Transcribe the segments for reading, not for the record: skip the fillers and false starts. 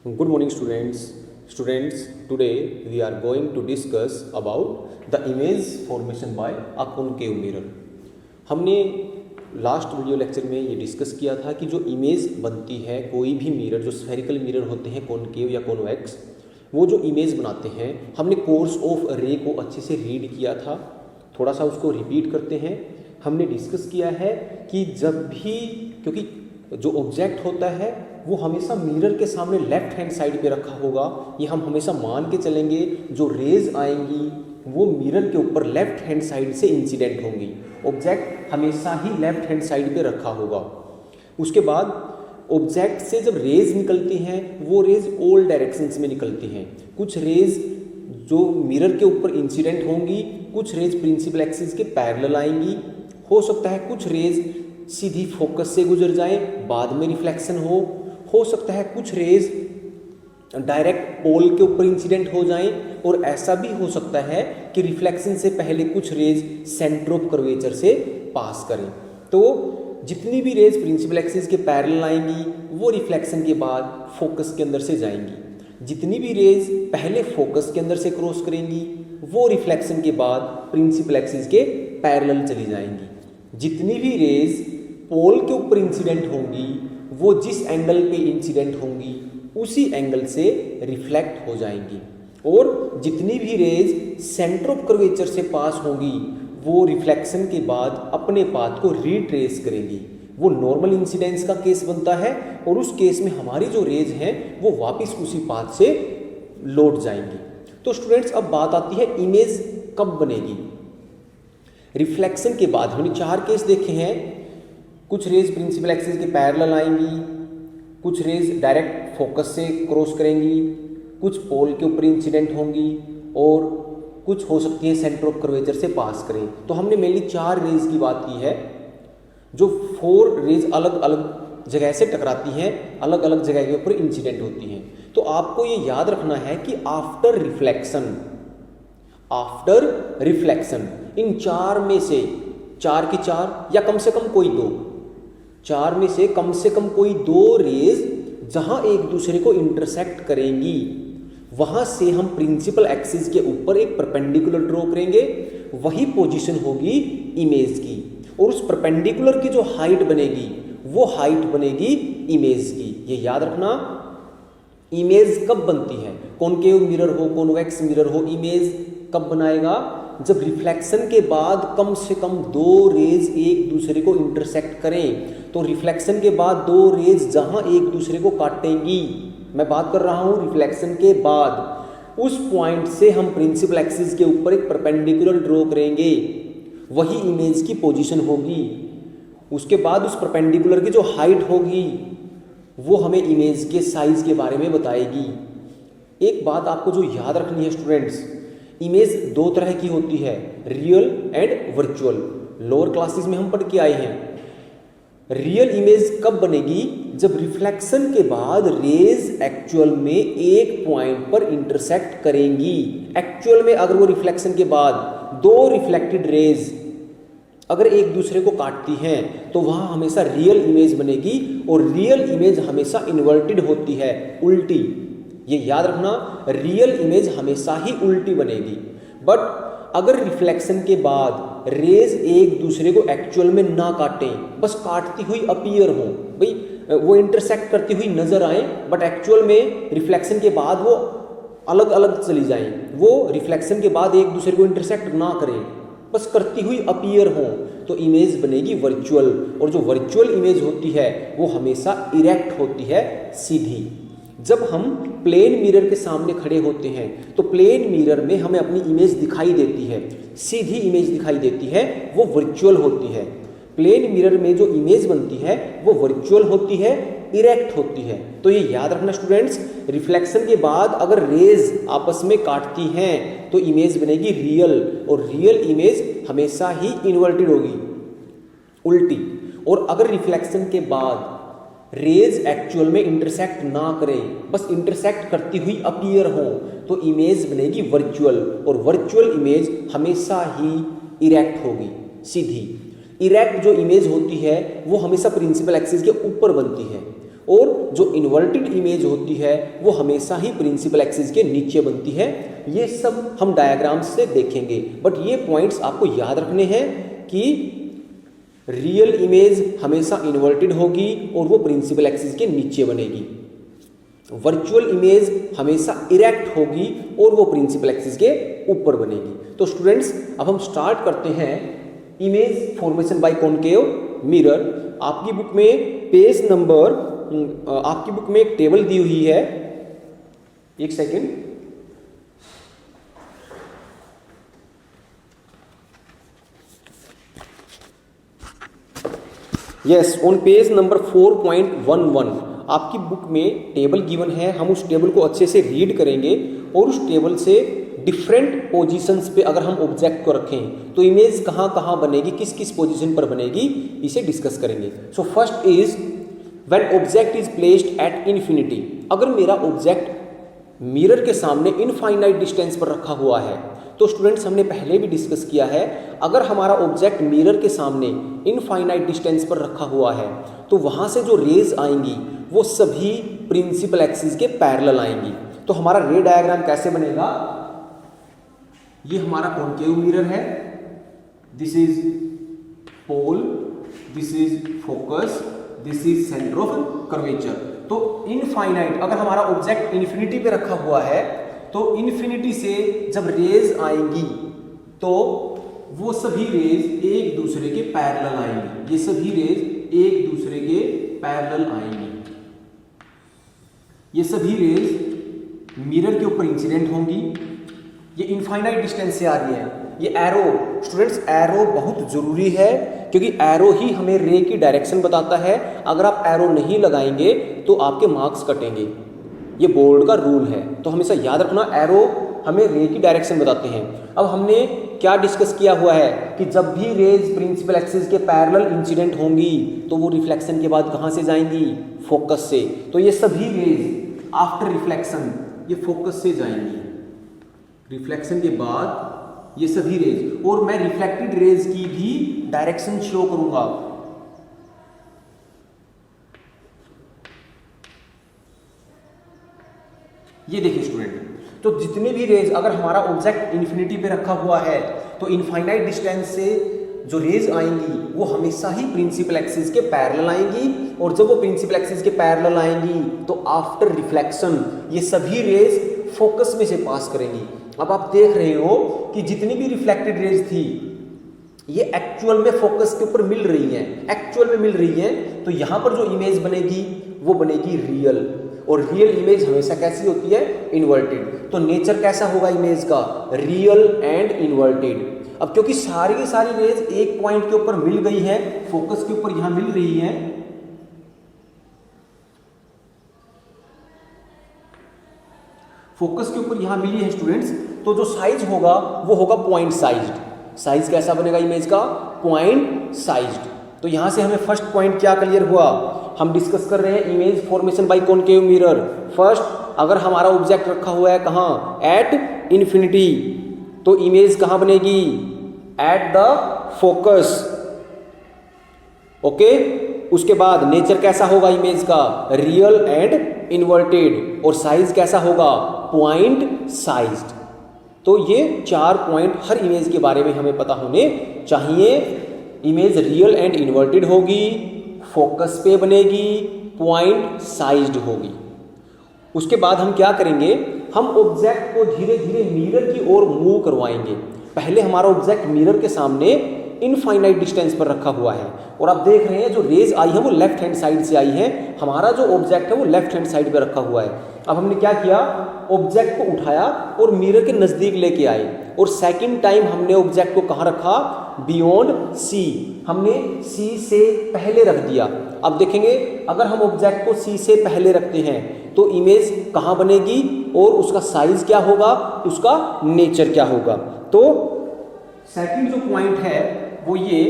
Good morning students. Students, today we are going to discuss about the image formation by a concave mirror. हमने last video lecture में ये discuss किया था कि जो image बनती है कोई भी मिरर, जो स्फेरिकल मिरर होते हैं कॉनकेव या कॉन्वेक्स, वो जो इमेज बनाते हैं, हमने कोर्स ऑफ रे को अच्छे से रीड किया था। थोड़ा सा उसको रिपीट करते हैं। हमने डिस्कस किया है कि जब भी, क्योंकि जो ऑब्जेक्ट होता है वो हमेशा मिरर के सामने लेफ्ट हैंड साइड पे रखा होगा, ये हम हमेशा मान के चलेंगे। जो रेज आएंगी वो मिरर के ऊपर लेफ्ट हैंड साइड से इंसिडेंट होंगी। ऑब्जेक्ट हमेशा ही लेफ्ट हैंड साइड पे रखा होगा। उसके बाद ऑब्जेक्ट से जब रेज निकलती हैं वो रेज ऑल डायरेक्शंस में निकलती हैं। कुछ रेज जो मिरर के ऊपर इंसिडेंट होंगी, कुछ रेज प्रिंसिपल एक्सिस के पैरेलल आएंगी। हो सकता है कुछ रेज सीधी फोकस से गुजर जाए, बाद में रिफ्लेक्शन हो सकता है कुछ रेज डायरेक्ट पोल के ऊपर इंसिडेंट हो जाएं, और ऐसा भी हो सकता है कि रिफ्लेक्शन से पहले कुछ रेज सेंटर ऑफ कर्वेचर से पास करें। तो जितनी भी रेज प्रिंसिपल एक्सिस के पैरेलल आएंगी वो रिफ्लेक्शन के बाद फोकस के अंदर से जाएंगी। जितनी भी रेज पहले फोकस के अंदर से क्रॉस करेंगी वो रिफ्लेक्शन के बाद प्रिंसिपल एक्सिस के पैरेलल चली जाएंगी। जितनी भी रेज पोल के ऊपर इंसिडेंट होंगी वो जिस एंगल पे इंसिडेंट होंगी उसी एंगल से रिफ्लेक्ट हो जाएंगी, और जितनी भी रेज सेंटर ऑफ कर्वेचर से पास होंगी वो रिफ्लेक्शन के बाद अपने पाथ को रिट्रेस करेंगी। वो नॉर्मल इंसिडेंस का केस बनता है, और उस केस में हमारी जो रेज हैं वो वापस उसी पाथ से लौट जाएंगी। तो स्टूडेंट्स, अब बात आती है इमेज कब बनेगी। रिफ्लेक्शन के बाद हमने 4 केस देखे हैं। कुछ रेज प्रिंसिपल एक्सिस के पैरेलल आएंगी, कुछ रेज डायरेक्ट फोकस से क्रॉस करेंगी, कुछ पोल के ऊपर इंसिडेंट होंगी, और कुछ हो सकती है सेंटर ऑफ कर्वेचर से पास करें। तो हमने मेनली 4 रेज की बात की है, जो 4 रेज अलग अलग जगह से टकराती हैं, अलग अलग जगह के ऊपर इंसिडेंट होती हैं। तो आपको ये याद रखना है कि आफ्टर रिफ्लेक्शन इन 4 में से 4 की 4 या कम से कम कोई 2, 4 में से कम कोई 2 रेज जहां एक दूसरे को इंटरसेक्ट करेंगी, वहां से हम प्रिंसिपल एक्सिस के ऊपर एक परपेंडिकुलर ड्रॉ करेंगे। वही पोजीशन होगी इमेज की, और उस परपेंडिकुलर की जो हाइट बनेगी वो हाइट बनेगी इमेज की। ये याद रखना। इमेज कब बनती है, कॉनकेव मिरर हो, कॉन्वेक्स मिरर हो, इमेज कब बनाएगा? जब रिफ्लेक्शन के बाद कम से कम 2 रेज एक दूसरे को इंटरसेक्ट करें। तो रिफ्लेक्शन के बाद 2 रेज जहां एक दूसरे को काटेंगी, मैं बात कर रहा हूं रिफ्लेक्शन के बाद, उस पॉइंट से हम प्रिंसिपल एक्सिस के ऊपर एक परपेंडिकुलर ड्रॉ करेंगे। वही इमेज की पोजीशन होगी। उसके बाद उस परपेंडिकुलर की जो हाइट होगी वो हमें इमेज के साइज के बारे में बताएगी। एक बात आपको जो याद रखनी है स्टूडेंट्स, इमेज 2 तरह की होती है, real and virtual. Lower classes में हम पढ़ के आए हैं। रियल इमेज कब बनेगी? जब रिफ्लेक्शन के बाद रेज एक्चुअल में एक पॉइंट पर इंटरसेक्ट करेंगी। एक्चुअल में अगर वो रिफ्लेक्शन के बाद 2 रिफ्लेक्टेड रेज अगर एक दूसरे को काटती हैं तो वहां हमेशा रियल इमेज बनेगी, और रियल इमेज हमेशा इन्वर्टेड होती है, उल्टी। ये याद रखना, रियल इमेज हमेशा ही उल्टी बनेगी। बट अगर रिफ्लेक्शन के बाद रेज एक दूसरे को एक्चुअल में ना काटें, बस काटती हुई अपीयर हो, भाई वो इंटरसेक्ट करती हुई नजर आए, बट एक्चुअल में रिफ्लेक्शन के बाद वो अलग अलग चली जाएं, वो रिफ्लेक्शन के बाद एक दूसरे को इंटरसेक्ट ना करें, बस करती हुई अपीयर हो, तो इमेज बनेगी वर्चुअल। और जो वर्चुअल इमेज होती है वो हमेशा इरेक्ट होती है, सीधी। जब हम प्लेन मिरर के सामने खड़े होते हैं तो प्लेन मिरर में हमें अपनी इमेज दिखाई देती है, सीधी इमेज दिखाई देती है, वो वर्चुअल होती है। प्लेन मिरर में जो इमेज बनती है वो वर्चुअल होती है, इरेक्ट होती है। तो ये याद रखना स्टूडेंट्स, रिफ्लेक्शन के बाद अगर रेज आपस में काटती हैं तो इमेज बनेगी रियल, और रियल इमेज हमेशा ही इन्वर्टेड होगी, उल्टी। और अगर रिफ्लेक्शन के बाद रेज एक्चुअल में इंटरसेक्ट ना करें, बस इंटरसेक्ट करती हुई अपीयर हो, तो इमेज बनेगी वर्चुअल, और वर्चुअल इमेज हमेशा ही इरेक्ट होगी, सीधी। इरेक्ट जो इमेज होती है वो हमेशा प्रिंसिपल एक्सिस के ऊपर बनती है, और जो इन्वर्टेड इमेज होती है वो हमेशा ही प्रिंसिपल एक्सिस के नीचे बनती है। ये सब हम डायग्राम से देखेंगे, बट ये पॉइंट्स आपको याद रखने हैं कि रियल इमेज हमेशा इन्वर्टेड होगी और वो प्रिंसिपल एक्सिस के नीचे बनेगी। वर्चुअल इमेज हमेशा इरेक्ट होगी और वो प्रिंसिपल एक्सिस के ऊपर बनेगी। तो स्टूडेंट्स अब हम स्टार्ट करते हैं image formation by concave mirror. आपकी बुक में पेज नंबर, आपकी बुक में एक टेबल दी हुई है, एक second, yes, on page number 4.11 आपकी बुक में टेबल गिवन है। हम उस टेबल को अच्छे से रीड करेंगे और उस टेबल से डिफरेंट पोजीशंस पे अगर हम ऑब्जेक्ट को रखें तो इमेज कहाँ कहाँ बनेगी, किस किस पोजीशन पर बनेगी, इसे डिस्कस करेंगे। So first is when object is placed at infinity. अगर मेरा ऑब्जेक्ट मिरर के सामने इनफाइनाइट डिस्टेंस पर रखा हुआ है, तो स्टूडेंट्स हमने पहले भी डिस्कस किया है, अगर हमारा ऑब्जेक्ट मिरर के सामने इनफाइनाइट डिस्टेंस पर रखा हुआ है तो वहाँ से जो रेज आएंगी वो सभी प्रिंसिपल एक्सिस के पैरेलल आएंगी। तो हमारा रे डायग्राम कैसे बनेगा, ये हमारा कॉनकेव मिरर है, this is pole, this is focus, this is centre of curvature. तो इनफाइनाइट, अगर हमारा ऑब्जेक्ट इन्फिनिटी पे रखा हुआ है तो इन्फिनिटी से जब रेज आएंगी तो वो सभी रेज एक दूसरे के पैरेलल आएंगी, ये सभी रेज एक दूसरे के पैरेलल आएंगी, ये सभी रेज मिरर के ऊपर इंसिडेंट होंगी। ये इनफाइनाइट डिस्टेंस से आ रही है। ये एरो, स्टूडेंट्स एरो बहुत जरूरी है क्योंकि एरो ही हमें रे की डायरेक्शन बताता है। अगर आप एरो नहीं लगाएंगे तो आपके मार्क्स कटेंगे, ये बोर्ड का रूल है। तो हमेशा याद रखना एरो हमें रे की डायरेक्शन बताते हैं। अब हमने क्या डिस्कस किया हुआ है कि जब भी रेज प्रिंसिपल एक्सिस के पैरेलल इंसिडेंट होंगी तो वो रिफ्लेक्शन के बाद कहाँ से जाएंगी, फोकस से। तो ये सभी रेज आफ्टर रिफ्लेक्शन ये फोकस से जाएंगी, रिफ्लेक्शन के बाद ये सभी रेज, और मैं रिफ्लेक्टेड रेज की भी डायरेक्शन शो करूंगा। ये देखिए स्टूडेंट, तो जितने भी रेज, अगर हमारा ऑब्जेक्ट इन्फिनिटी पे रखा हुआ है तो इनफाइनाइट डिस्टेंस से जो रेज आएंगी वो हमेशा ही प्रिंसिपल एक्सिस के पैरेलल आएंगी, और जब वो प्रिंसिपल एक्सिस के पैरेलल आएंगी तो आफ्टर रिफ्लेक्शन ये सभी रेज फोकस में से पास करेंगी। अब आप देख रहे हो कि जितनी भी रिफ्लेक्टेड रेज थी ये एक्चुअल में फोकस के ऊपर मिल रही हैं, एक्चुअल में मिल रही हैं। तो यहाँ पर जो इमेज बनेगी वो बनेगी रियल, और रियल इमेज हमेशा कैसी होती है, इन्वर्टेड। तो नेचर कैसा होगा इमेज का, रियल एंड इन्वर्टेड। अब क्योंकि सारी की सारी रेज एक पॉइंट के ऊपर मिल गई है, फोकस के ऊपर यहां मिल रही है, फोकस के ऊपर यहां मिली है स्टूडेंट्स, तो जो साइज होगा वो होगा पॉइंट साइज्ड। साइज कैसा बनेगा इमेज का, पॉइंट साइज्ड। तो यहां से हमें फर्स्ट पॉइंट क्या क्लियर हुआ, हम डिस्कस कर रहे हैं image formation by concave mirror. First, अगर हमारा ऑब्जेक्ट रखा हुआ है कहाँ, एट इन्फिनिटी, तो इमेज कहाँ बनेगी, एट द फोकस। ओके, उसके बाद नेचर कैसा होगा इमेज का, रियल एंड इन्वर्टेड, और साइज कैसा होगा, पॉइंट साइज्ड। तो ये 4 पॉइंट हर इमेज के बारे में हमें पता होने चाहिए। इमेज रियल एंड इन्वर्टेड होगी, फोकस पे बनेगी, पॉइंट साइज्ड होगी। उसके बाद हम क्या करेंगे, हम ऑब्जेक्ट को धीरे धीरे मिरर की ओर मूव करवाएंगे। पहले हमारा ऑब्जेक्ट मिरर के सामने इनफाइनाइट डिस्टेंस पर रखा हुआ है, और आप देख रहे हैं जो रेज आई है वो लेफ्ट हैंड साइड से आई है, हमारा जो ऑब्जेक्ट है वो लेफ्ट हैंड साइड पे रखा हुआ है। अब हमने क्या किया, ऑब्जेक्ट को उठाया और मिरर के नजदीक लेके आए, और सेकंड टाइम हमने ऑब्जेक्ट को कहाँ रखा, बियॉन्ड सी, हमने सी से पहले रख दिया। अब देखेंगे अगर हम ऑब्जेक्ट को सी से पहले रखते हैं तो इमेज कहाँ बनेगी और उसका साइज क्या होगा, उसका नेचर क्या होगा। तो सेकंड जो पॉइंट है वो ये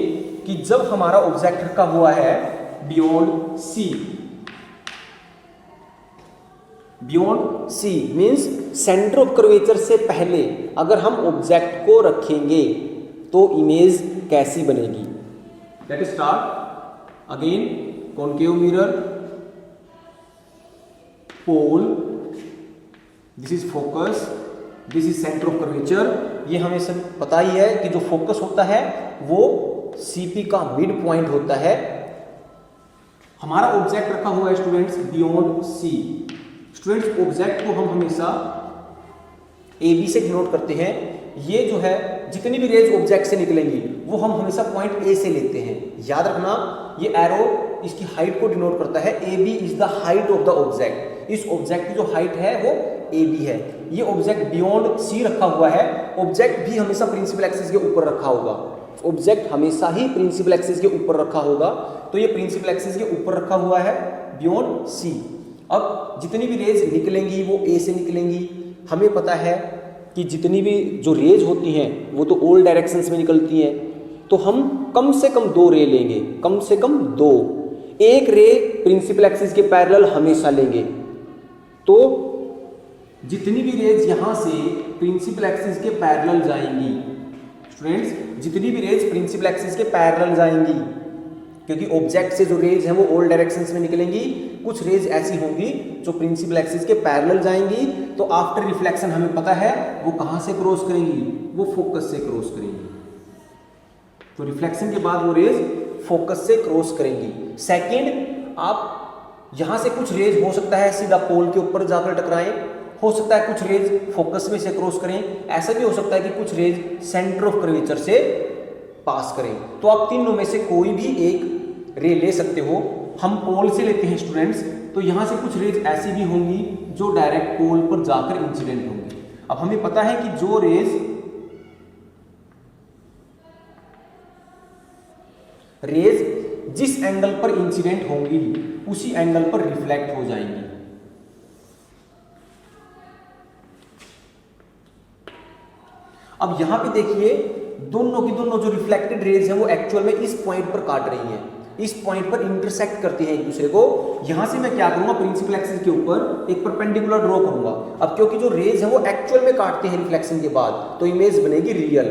कि जब हमारा ऑब्जेक्ट रखा हुआ है beyond C, beyond C means centre of curvature से पहले अगर हम ऑब्जेक्ट को रखेंगे तो इमेज कैसी बनेगी। Let us start again, concave mirror, pole, this is focus, this is centre of curvature. ये हमें सब पता ही है कि जो फोकस होता है वो सीपी का मिड पॉइंट होता है। हमारा ऑब्जेक्ट रखा हुआ है students beyond C. Students object को हम हमेशा ए बी से डिनोट करते हैं। ये जो है जितनी भी रेज ऑब्जेक्ट से निकलेंगी वो हम हमेशा पॉइंट ए से लेते हैं। याद रखना ये एरो इसकी हाइट को डिनोट करता है। A B is the height of the object. इस ऑब्जेक्ट की जो हाइट है वो ए बी है। ये ऑब्जेक्ट बियॉन्ड सी रखा हुआ है। ऑब्जेक्ट भी हमेशा प्रिंसिपल एक्सिस के ऊपर रखा होगा। ऑब्जेक्ट हमेशा ही प्रिंसिपल एक्सिस के ऊपर रखा होगा। तो ये प्रिंसिपल एक्सिस के ऊपर रखा हुआ है बियॉन्ड सी। अब जितनी भी रेज निकलेंगी वो ए से निकलेंगी। हमें पता है कि जितनी भी जो रेज होती हैं वो तो ऑल डायरेक्शंस में निकलती हैं। तो हम कम से कम 2 रे लेंगे, कम से कम 2। एक रे प्रिंसिपल एक्सिस के पैरेलल हमेशा लेंगे। तो जितनी भी रेज यहां से प्रिंसिपल एक्सिस के पैरेलल जाएंगी स्टूडेंट्स, जितनी भी रेज प्रिंसिपल एक्सिस के पैरेलल जाएंगी, क्योंकि ऑब्जेक्ट से जो रेज है वो ऑल डायरेक्शंस में निकलेंगी। कुछ रेज ऐसी होंगी जो प्रिंसिपल एक्सिस के पैरेलल जाएंगी। तो आफ्टर रिफ्लेक्शन हमें पता है वो कहां से क्रॉस करेंगी, वो फोकस से क्रॉस करेंगी। तो रिफ्लेक्शन के बाद वो रेज फोकस से क्रॉस करेंगी। सेकंड, आप यहां से कुछ रेज हो सकता है सीधा पोल के ऊपर जाकर टकराएं, हो सकता है कुछ रेज फोकस में से क्रॉस करें, ऐसा भी हो सकता है कि कुछ रेज सेंटर ऑफ कर्वेचर से पास करें। तो आप तीनों में से कोई भी एक रे ले सकते हो। हम पोल से लेते हैं स्टूडेंट्स, तो यहां से कुछ रेज ऐसी भी होंगी जो डायरेक्ट पोल पर जाकर इंसिडेंट होंगी। अब हमें पता है कि जो रेज जिस एंगल पर इंसिडेंट होंगी उसी एंगल पर रिफ्लेक्ट हो जाएंगी। अब यहां पे देखिए दोनों की दोनों जो रिफ्लेक्टेड रेज है वो एक्चुअल में इस पॉइंट पर काट रही हैं, इस पॉइंट पर इंटरसेक्ट करती हैं एक दूसरे को। यहां से मैं क्या करूंगा, प्रिंसिपल एक्सिस के ऊपर एक परपेंडिकुलर ड्रॉ करूंगा। अब क्योंकि जो रेज है वो एक्चुअल में काटते हैं रिफ्लेक्शन के बाद, तो इमेज बनेगी रियल।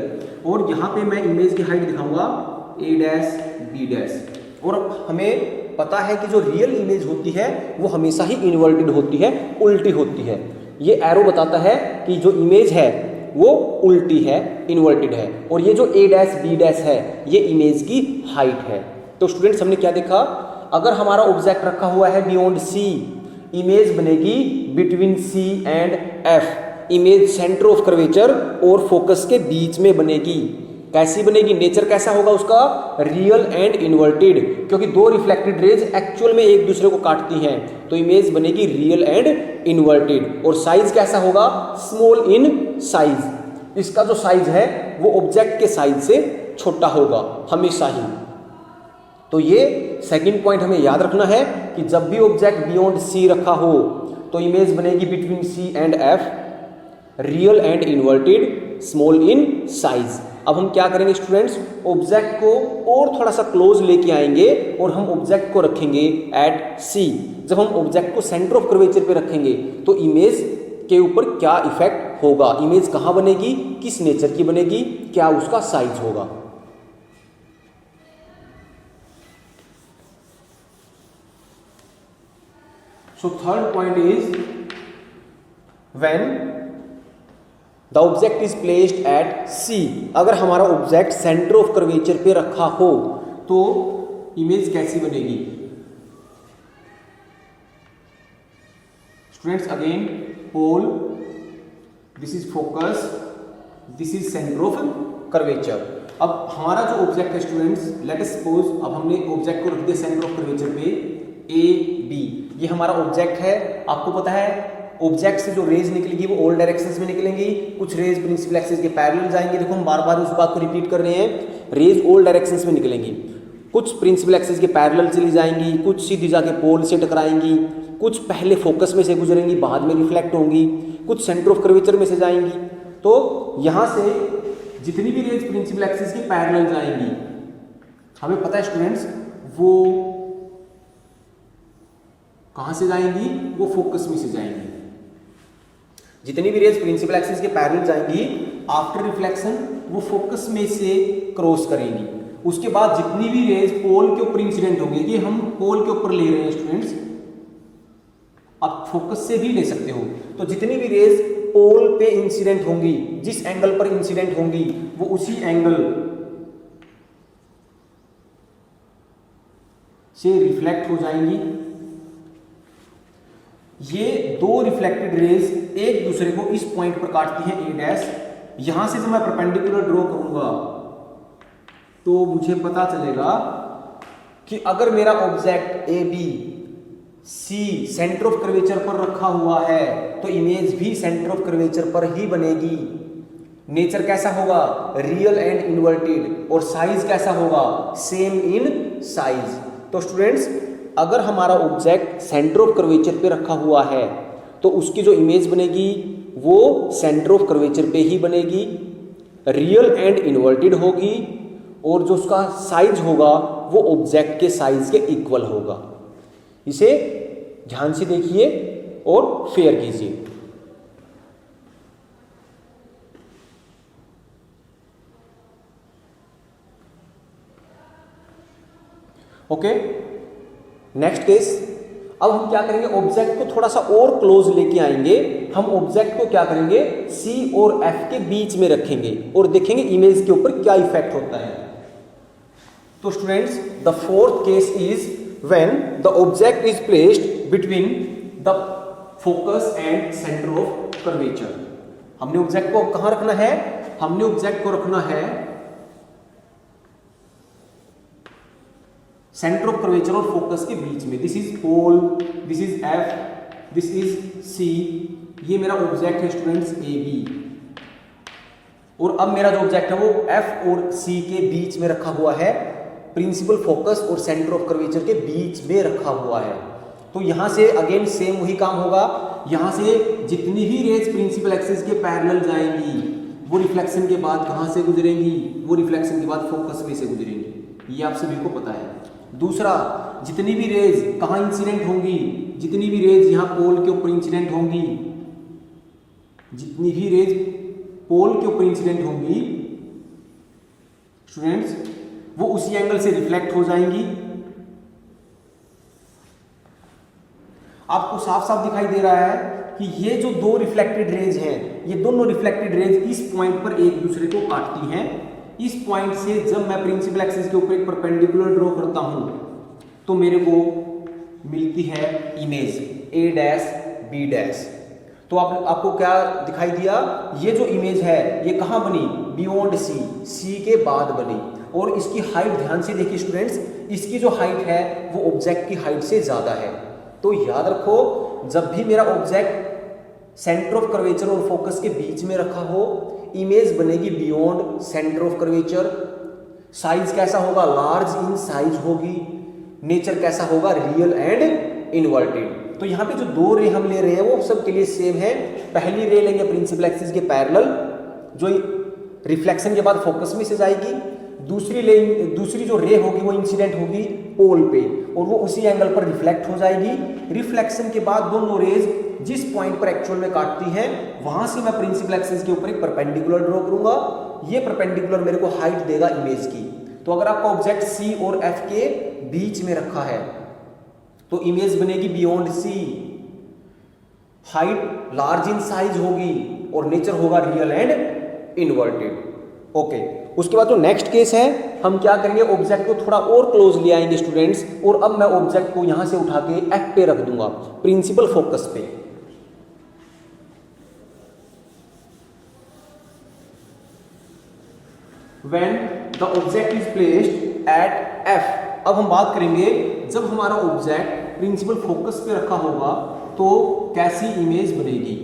और यहां पे मैं इमेज की हाइट दिखाऊंगा a डैश b डैश। और हमें पता है कि जो रियल इमेज होती है वो हमेशा ही इन्वर्टेड होती है, उल्टी होती है। ये एरो बताता है कि जो इमेज है वो उल्टी है, इन्वर्टेड है। और ये जो a डैश b डैश है ये इमेज की हाइट है। तो स्टूडेंट्स हमने क्या देखा, अगर हमारा ऑब्जेक्ट रखा हुआ है बियॉन्ड c, इमेज बनेगी between c and f। Image centre of curvature और फोकस के बीच में बनेगी। कैसी बनेगी, नेचर कैसा होगा उसका, रियल एंड इन्वर्टेड, क्योंकि दो रिफ्लेक्टेड रेज एक्चुअल में एक दूसरे को काटती हैं। तो इमेज बनेगी रियल एंड इन्वर्टेड। और साइज कैसा होगा, स्मॉल इन साइज। इसका जो साइज है वो ऑब्जेक्ट के साइज से छोटा होगा हमेशा ही। तो ये सेकंड पॉइंट हमें याद रखना है कि जब भी ऑब्जेक्ट बियॉन्ड सी रखा हो तो इमेज बनेगी between C and F, real and inverted, small in size. अब हम क्या करेंगे स्टूडेंट्स, ऑब्जेक्ट को और थोड़ा सा क्लोज लेके आएंगे और हम ऑब्जेक्ट को रखेंगे एट सी। जब हम ऑब्जेक्ट को सेंटर ऑफ कर्वेचर पे रखेंगे तो इमेज के ऊपर क्या इफेक्ट होगा, इमेज कहाँ बनेगी, किस नेचर की बनेगी, क्या उसका साइज होगा। So third point is when the object is placed at C। अगर हमारा ऑब्जेक्ट सेंटर ऑफ कर्वेचर पे रखा हो तो इमेज कैसी बनेगी students. Again pole, this is focus, this is centre of curvature. अब हमारा जो ऑब्जेक्ट है स्टूडेंट्स, लेट अस सपोज अब हमने ऑब्जेक्ट को रख दिया सेंटर ऑफ कर्वेचर पे ए बी। ये हमारा ऑब्जेक्ट है। आपको पता है ऑब्जेक्ट से जो रेज निकलेगी वो ऑल डायरेक्शंस में निकलेंगी, कुछ रेज प्रिंसिपल एक्सिस के पैरेलल जाएंगे। देखो हम बार बार उस बात को रिपीट कर रहे हैं, रेज ऑल डायरेक्शंस में निकलेंगी, कुछ प्रिंसिपल एक्सिस के पैरेलल चली जाएंगी, कुछ सीधी जाके पोल से टकराएंगी, कुछ पहले फोकस में से गुजरेंगी बाद में रिफ्लेक्ट होंगी, कुछ सेंटर ऑफ कर्वेचर में से जाएंगी। तो यहां से जितनी भी रेज प्रिंसिपल एक्सिस के पैरेलल जाएंगी हमें पता है स्टूडेंट्स वो कहां से जाएंगी, वो फोकस में से जाएंगी। जितनी भी रेज प्रिंसिपल एक्सिस के पैरेलल जाएंगी आफ्टर रिफ्लेक्शन वो फोकस में से क्रॉस करेंगी। उसके बाद जितनी भी रेज पोल के ऊपर इंसिडेंट होंगी, ये हम पोल के ऊपर ले रहे हैं स्टूडेंट्स, आप फोकस से भी ले सकते हो। तो जितनी भी रेज पोल पे इंसिडेंट होंगी, जिस एंगल पर इंसिडेंट होंगी, वो उसी एंगल से रिफ्लेक्ट हो जाएंगी। ये दो रिफ्लेक्टेड रेज एक दूसरे को इस पॉइंट पर काटती हैं, ए डैश। यहां से जब मैं परपेंडिकुलर ड्रॉ करूंगा तो मुझे पता चलेगा कि अगर मेरा object A B C centre of curvature पर रखा हुआ है तो इमेज भी सेंटर ऑफ कर्वेचर पर ही बनेगी। नेचर कैसा होगा? Real and inverted. और साइज कैसा होगा? Same in size. तो स्टूडेंट्स, अगर हमारा ऑब्जेक्ट सेंटर ऑफ कर्वेचर पे रखा हुआ है तो उसकी जो इमेज बनेगी वो सेंटर ऑफ कर्वेचर पे ही बनेगी, रियल एंड इन्वर्टेड होगी, और जो उसका साइज होगा वो ऑब्जेक्ट के साइज के इक्वल होगा। इसे ध्यान से देखिए और फेयर कीजिए। Okay, next case. अब हम क्या करेंगे, ऑब्जेक्ट को थोड़ा सा और क्लोज लेके आएंगे। हम ऑब्जेक्ट को क्या करेंगे, C और F के बीच में रखेंगे और देखेंगे इमेज के ऊपर क्या इफेक्ट होता है। तो students, the fourth case is when the object is placed between the focus and centre of curvature. हमने ऑब्जेक्ट को कहां रखना है? हमने ऑब्जेक्ट को रखना है सेंटर ऑफ कर्वेचर और फोकस के बीच में। This is pole, this is F, this is C। ये मेरा ऑब्जेक्ट है स्टूडेंट्स ए बी, और अब मेरा जो ऑब्जेक्ट है वो F और C के बीच में रखा हुआ है, प्रिंसिपल फोकस और सेंटर ऑफ कर्वेचर के बीच में रखा हुआ है। तो यहां से अगेन सेम वही काम होगा। यहां से जितनी भी रेज प्रिंसिपल एक्सिस के पैरेलल जाएंगी वो रिफ्लेक्शन के बाद कहां से गुजरेंगी? वो रिफ्लेक्शन के बाद फोकस में से गुजरेंगी। ये आप सभी को पता है। दूसरा, जितनी भी रेज कहां इंसिडेंट होंगी, जितनी भी रेज यहां पोल के ऊपर इंसिडेंट होंगी, जितनी भी रेज पोल के ऊपर इंसिडेंट होंगी स्टूडेंट्स, वो उसी एंगल से रिफ्लेक्ट हो जाएंगी। आपको साफ साफ दिखाई दे रहा है कि ये जो दो रिफ्लेक्टेड रेज हैं, ये दोनों रिफ्लेक्टेड रेज इस पॉइंट पर एक दूसरे को काटती हैं। इस पॉइंट से जब मैं प्रिंसिपल एक्सिस के ऊपर एक परपेंडिकुलर ड्रॉ करता हूं तो मेरे को मिलती है image A dash B dash. तो आपको क्या दिखाई दिया? ये जो इमेज है ये कहां बनी? बियॉन्ड सी, सी के बाद बनी। और इसकी हाइट ध्यान से देखिए स्टूडेंट्स, इसकी जो हाइट है वो ऑब्जेक्ट की हाइट से ज्यादा है। तो याद रखो, जब भी मेरा ऑब्जेक्ट सेंटर ऑफ कर्वेचर और फोकस के बीच में रखा हो, इमेज बनेगी beyond centre of curvature. Size कैसा होगा? लार्ज इन साइज होगी। नेचर कैसा होगा? Real and inverted. तो यहाँ पे जो दो रे हम ले रहे हैं वो सब के लिए सेम है। पहली रे लेंगे प्रिंसिपल एक्सिस के पैरेलल, जो रिफ्लेक्शन के बाद फोकस में से जाएगी। दूसरी जो रे होगी वो इंसिडेंट होगी पोल पे और वो उसी एंगल पर रिफ्लेक्ट हो जाएगी। रिफ्लेक्शन के बाद दोनों रेज जिस पॉइंट पर एक्चुअल में काटती हैं वहां से मैं प्रिंसिपल एक्सिस के ऊपर एक परपेंडिकुलर ड्रॉ करूंगा। ये परपेंडिकुलर मेरे को हाइट देगा इमेज की। तो अगर आपका ऑब्जेक्ट C और F के बीच में रखा है तो इमेज बनेगी beyond C, height large in size होगी और नेचर होगा रियल एंड इनवर्टेड। ओके, उसके बाद जो नेक्स्ट केस है, हम क्या करेंगे, ऑब्जेक्ट को थोड़ा और क्लोज ले आएंगे स्टूडेंट्स, और अब मैं ऑब्जेक्ट को यहां से उठा के F पे रख दूंगा, प्रिंसिपल फोकस पे। When the object is placed at F, अब हम बात करेंगे जब हमारा ऑब्जेक्ट प्रिंसिपल फोकस पे रखा होगा तो कैसी इमेज बनेगी।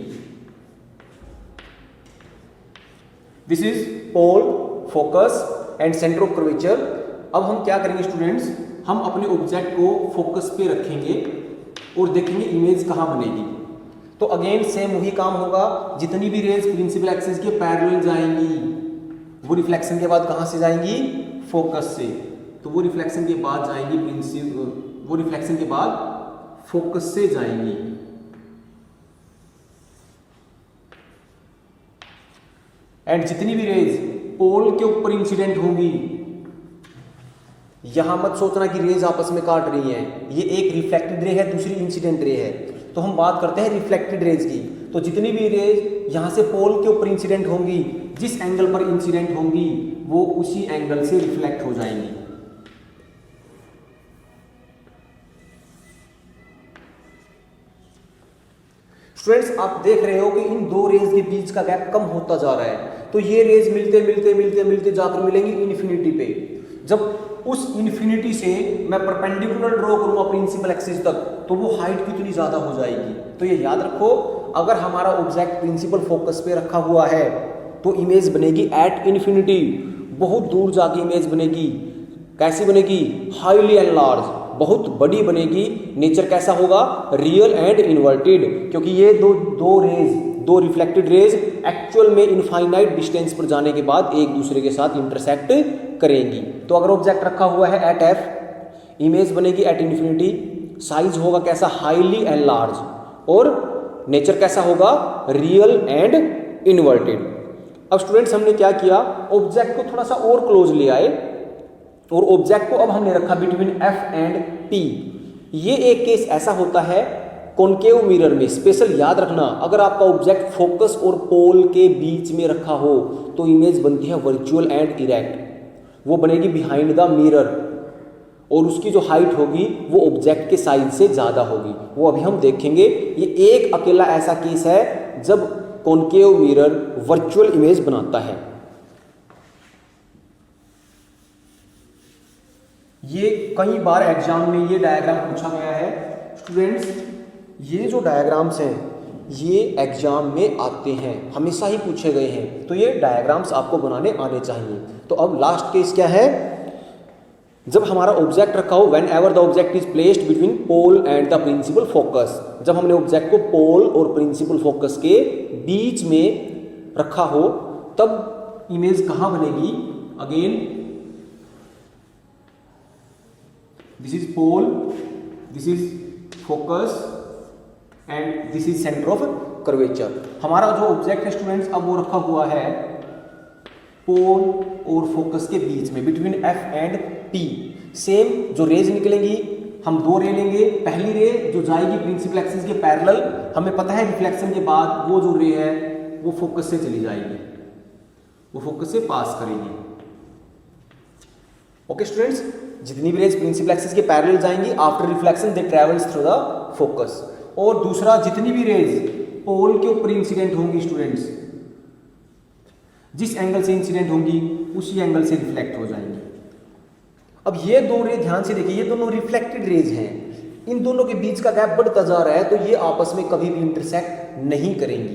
This is pole, focus and centre of curvature. अब हम क्या करेंगे स्टूडेंट्स, हम अपने ऑब्जेक्ट को फोकस पे रखेंगे और देखेंगे इमेज कहां बनेगी। तो अगेन सेम वही काम होगा, जितनी भी रेज प्रिंसिपल एक्सिस के पैरेलल जाएंगी वो रिफ्लेक्शन के बाद कहां से जाएंगी? फोकस से। तो वो रिफ्लेक्शन के बाद जाएंगी वो रिफ्लेक्शन के बाद फोकस से जाएंगी। एंड जितनी भी रेज पोल के ऊपर इंसिडेंट होंगी, यहां मत सोचना कि रेज आपस में काट रही हैं। ये एक रिफ्लेक्टेड रे है, दूसरी इंसिडेंट रे है। तो हम बात करते हैं रिफ्लेक्टेड रेज की। तो जितनी भी रेज यहाँ से पोल के ऊपर इंसिडेंट होंगी, जिस एंगल पर इंसिडेंट होंगी वो उसी एंगल से रिफ्लेक्ट हो जाएंगी। स्टूडेंट्स आप देख रहे हो कि इन दो रेज के बीच का गैप कम होता जा रहा है। तो ये रेज मिलते मिलते मिलते मिलते जाकर मिलेंगी इन्फिनिटी पे। जब उस इन्फिनिटी से मैं परपेंडिकुलर ड्रॉ करूंगा प्रिंसिपल एक्सिस तक, तो वो हाइट कितनी ज्यादा हो जाएगी। तो ये याद रखो, अगर हमारा ऑब्जेक्ट प्रिंसिपल फोकस पे रखा हुआ है तो इमेज बनेगी एट इन्फिनिटी, बहुत दूर जाके इमेज बनेगी। कैसी बनेगी? हाईली एनलार्ज, बहुत बड़ी बनेगी। नेचर कैसा होगा? रियल एंड इन्वर्टेड, क्योंकि ये दो रिफ्लेक्टेड रेज एक्चुअल में इनफाइनाइट डिस्टेंस पर जाने के बाद एक दूसरे के साथ इंटरसेक्ट करेंगी। तो अगर ऑब्जेक्ट रखा हुआ है एट एफ, इमेज बनेगी एट इन्फिनिटी, साइज होगा कैसा? हाईली एनलार्ज, और नेचर कैसा होगा? Real and inverted. अब स्टूडेंट्स हमने क्या किया, ऑब्जेक्ट को थोड़ा सा और क्लोज ले आए और ऑब्जेक्ट को अब हमने रखा बिटवीन एफ एंड पी। ये एक केस ऐसा होता है कॉनकेव मिरर में, स्पेशल याद रखना, अगर आपका ऑब्जेक्ट फोकस और पोल के बीच में रखा हो तो इमेज बनती है वर्चुअल एंड इरेक्ट, वो बनेगी बिहाइंड द मिरर, और उसकी जो हाइट होगी वो ऑब्जेक्ट के साइज से ज्यादा होगी। वो अभी हम देखेंगे। ये एक अकेला ऐसा केस है जब कॉनकेव मिरर वर्चुअल इमेज बनाता है। ये कई बार एग्जाम में ये डायग्राम पूछा गया है। स्टूडेंट्स ये जो डायग्राम्स हैं ये एग्जाम में आते हैं, हमेशा ही पूछे गए हैं, तो ये डायग्राम्स आपको बनाने आने चाहिए। तो अब लास्ट केस क्या है? जब हमारा ऑब्जेक्ट रखा हो, whenever the object is placed between pole and the principal focus, जब हमने ऑब्जेक्ट को पोल और प्रिंसिपल फोकस के बीच में रखा हो तब इमेज कहाँ बनेगी? Again this is pole, this is focus and this is centre of curvature. हमारा जो ऑब्जेक्ट है स्टूडेंट्स अब वो रखा हुआ है पोल और फोकस के बीच में, between F and P. Same जो रेज निकलेंगी, हम दो रे लेंगे। पहली रे जो जाएगी प्रिंसिपल एक्सिस के पैरेलल, हमें पता है रिफ्लेक्शन के बाद वो जो रे है वो फोकस से चली जाएगी, वो फोकस से पास करेगी। ओके स्टूडेंट्स, जितनी भी रेज प्रिंसिपल एक्सिस के पैरेलल जाएंगी after reflection they travels through the focus. और दूसरा, जितनी भी रेज पोल के ऊपर इंसिडेंट होंगी स्टूडेंट्स, जिस एंगल से इंसिडेंट होंगी उसी एंगल से रिफ्लेक्ट हो जाएंगी। अब ये दो रे ध्यान से देखिए, ये दोनों रिफ्लेक्टेड रेज हैं, इन दोनों के बीच का गैप बढ़ता जा रहा है, तो ये आपस में कभी भी इंटरसेक्ट नहीं करेंगी।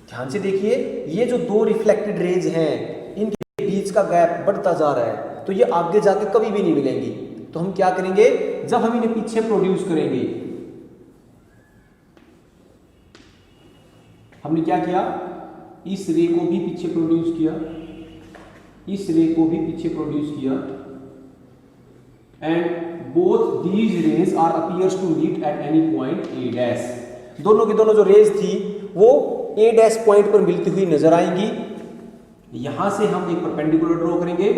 ध्यान से देखिए, ये जो दो रिफ्लेक्टेड रेज हैं इनके बीच का गैप बढ़ता जा रहा है, तो ये आगे जाके कभी भी नहीं मिलेंगी। तो हम क्या करेंगे, जब हम इन्हें पीछे प्रोड्यूस करेंगे, हमने क्या किया, इस रे को भी पीछे प्रोड्यूस किया, इस रे को भी पीछे प्रोड्यूस किया, and both these rays are appears to meet at any point A dash. दोनों की दोनों जो रेज थी वो ए डैश पॉइंट पर मिलती हुई नजर आएंगी। यहां से हम एक परपेंडिकुलर ड्रॉ करेंगे।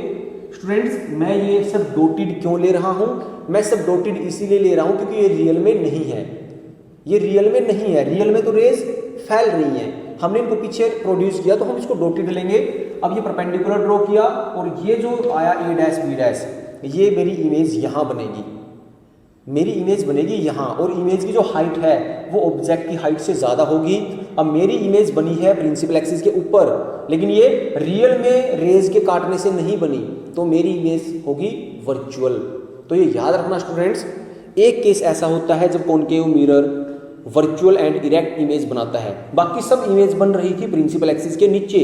स्टूडेंट्स मैं ये सब डॉटेड क्यों ले रहा हूं? मैं सब डॉटेड इसीलिए ले रहा हूं क्योंकि ये रियल में नहीं है, ये रियल में नहीं है। रियल में तो रेज फैल रही हैं, हमने इनको पीछे प्रोड्यूस किया तो हम इसको डॉटेड लेंगे। अब ये परपेंडिकुलर ड्रॉ किया और ये जो आया ए डैश बी डैश, ये मेरी इमेज यहाँ बनेगी, मेरी इमेज बनेगी यहाँ, और इमेज की जो हाइट है वो ऑब्जेक्ट की हाइट से ज़्यादा होगी। अब मेरी इमेज बनी है प्रिंसिपल एक्सिस के ऊपर, लेकिन ये रियल में रेज के काटने से नहीं बनी, तो मेरी इमेज होगी वर्चुअल। तो ये याद रखना स्टूडेंट्स, एक केस ऐसा होता है जब concave mirror virtual and erect image बनाता है। बाकी सब इमेज बन रही थी प्रिंसिपल एक्सिस के नीचे,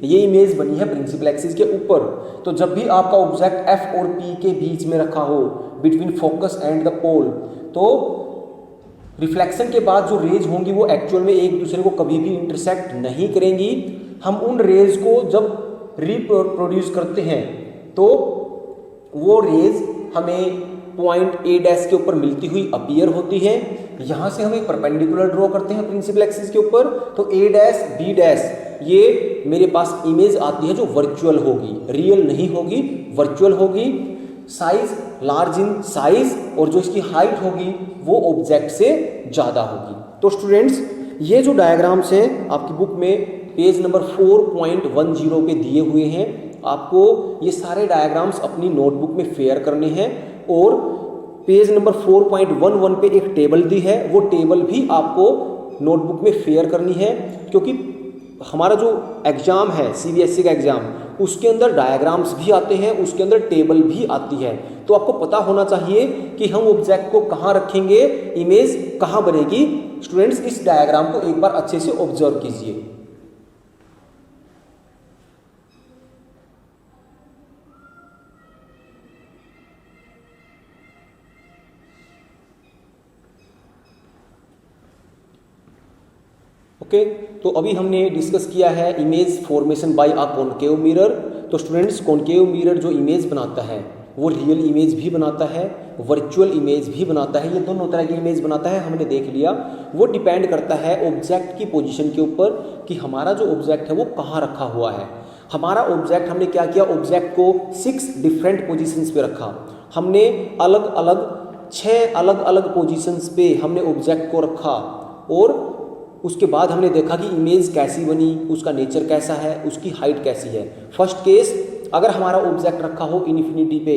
ये इमेज बनी है प्रिंसिपल एक्सिस के ऊपर। तो जब भी आपका ऑब्जेक्ट एफ और पी के बीच में रखा हो, बिटवीन फोकस एंड द पोल, तो रिफ्लेक्शन के बाद जो रेज होंगी वो एक्चुअल में एक दूसरे को कभी भी इंटरसेक्ट नहीं करेंगी। हम उन रेज को जब रिप्रोड्यूस करते हैं तो वो रेज हमें पॉइंट ए डैश के ऊपर मिलती हुई अपीयर होती है। यहाँ से हम एक परपेंडिकुलर ड्रॉ करते हैं प्रिंसिपल एक्सिस के ऊपर, तो ए डैश बी डैश ये मेरे पास इमेज आती है जो वर्चुअल होगी, रियल नहीं होगी, वर्चुअल होगी। साइज लार्ज इन साइज, और जो इसकी हाइट होगी वो ऑब्जेक्ट से ज़्यादा होगी। तो स्टूडेंट्स ये जो डायग्राम्स हैं आपकी बुक में पेज नंबर 4.10 पे दिए हुए हैं। आपको ये सारे डायग्राम्स अपनी नोटबुक में फेयर करने हैं और पेज नंबर 4.11 पे एक टेबल दी है, वो टेबल भी आपको नोटबुक में फेयर करनी है, क्योंकि हमारा जो एग्ज़ाम है सीबीएसई का एग्ज़ाम, उसके अंदर डायग्राम्स भी आते हैं, उसके अंदर टेबल भी आती है। तो आपको पता होना चाहिए कि हम ऑब्जेक्ट को कहाँ रखेंगे, इमेज कहाँ बनेगी। स्टूडेंट्स इस डायग्राम को एक बार अच्छे से ऑब्जर्व कीजिए। ओके, तो अभी हमने डिस्कस किया है image formation by a concave mirror. तो स्टूडेंट्स कॉनकेव मिरर जो इमेज बनाता है वो रियल इमेज भी बनाता है, वर्चुअल इमेज भी बनाता है, ये दोनों तरह की इमेज बनाता है, हमने देख लिया। वो डिपेंड करता है ऑब्जेक्ट की पोजीशन के ऊपर कि हमारा जो ऑब्जेक्ट है वो कहाँ रखा हुआ है। हमारा ऑब्जेक्ट हमने क्या किया, ऑब्जेक्ट को 6 डिफरेंट पोजीशंस पे रखा। हमने अलग अलग 6 अलग अलग पोजीशंस पे हमने ऑब्जेक्ट को रखा और उसके बाद हमने देखा कि इमेज कैसी बनी, उसका नेचर कैसा है, उसकी हाइट कैसी है। फर्स्ट केस, अगर हमारा ऑब्जेक्ट रखा हो इन्फिनिटी पे,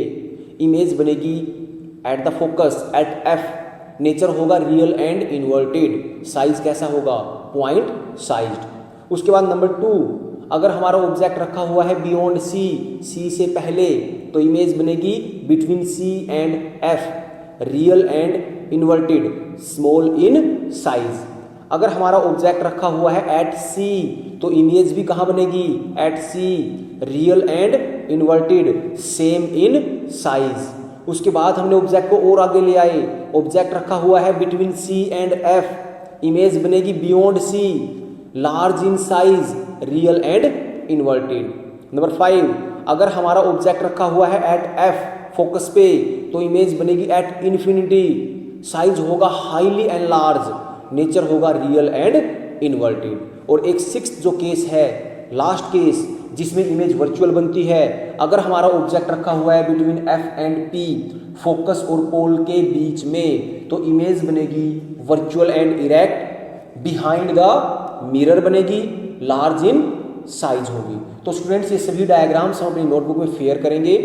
इमेज बनेगी at the focus at F, nature होगा रियल एंड इन्वर्टेड, साइज कैसा होगा, पॉइंट साइज्ड। उसके बाद नंबर 2, अगर हमारा ऑब्जेक्ट रखा हुआ है बियॉन्ड सी, सी से पहले, तो इमेज बनेगी between C and F, real and inverted, small in size. अगर हमारा ऑब्जेक्ट रखा हुआ है एट सी, तो इमेज भी कहाँ बनेगी, at C, real and inverted, same in size. उसके बाद हमने ऑब्जेक्ट को और आगे ले आए, ऑब्जेक्ट रखा हुआ है between C and F, image बनेगी beyond C, large in size, real and inverted. Number 5, अगर हमारा ऑब्जेक्ट रखा हुआ है एट एफ फोकस पे, तो इमेज बनेगी एट इन्फिनिटी, साइज होगा हाईली एंड लार्ज, नेचर होगा रियल एंड इन्वर्टेड। और एक 6th जो केस है, लास्ट केस, जिसमें इमेज वर्चुअल बनती है, अगर हमारा ऑब्जेक्ट रखा हुआ है between F and P, focus और पोल के बीच में, तो इमेज बनेगी virtual and erect, behind the mirror बनेगी, लार्ज इन साइज होगी। तो स्टूडेंट्स ये सभी डायग्राम्स हम अपनी नोटबुक में फेयर करेंगे।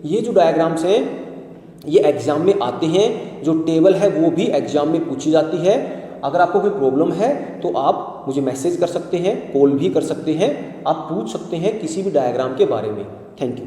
ये जो डायग्राम्स हैं ये एग्जाम में आते हैं, जो टेबल है वो भी एग्जाम में पूछी जाती है। अगर आपको कोई प्रॉब्लम है तो आप मुझे मैसेज कर सकते हैं, कॉल भी कर सकते हैं, आप पूछ सकते हैं किसी भी डायग्राम के बारे में। Thank you.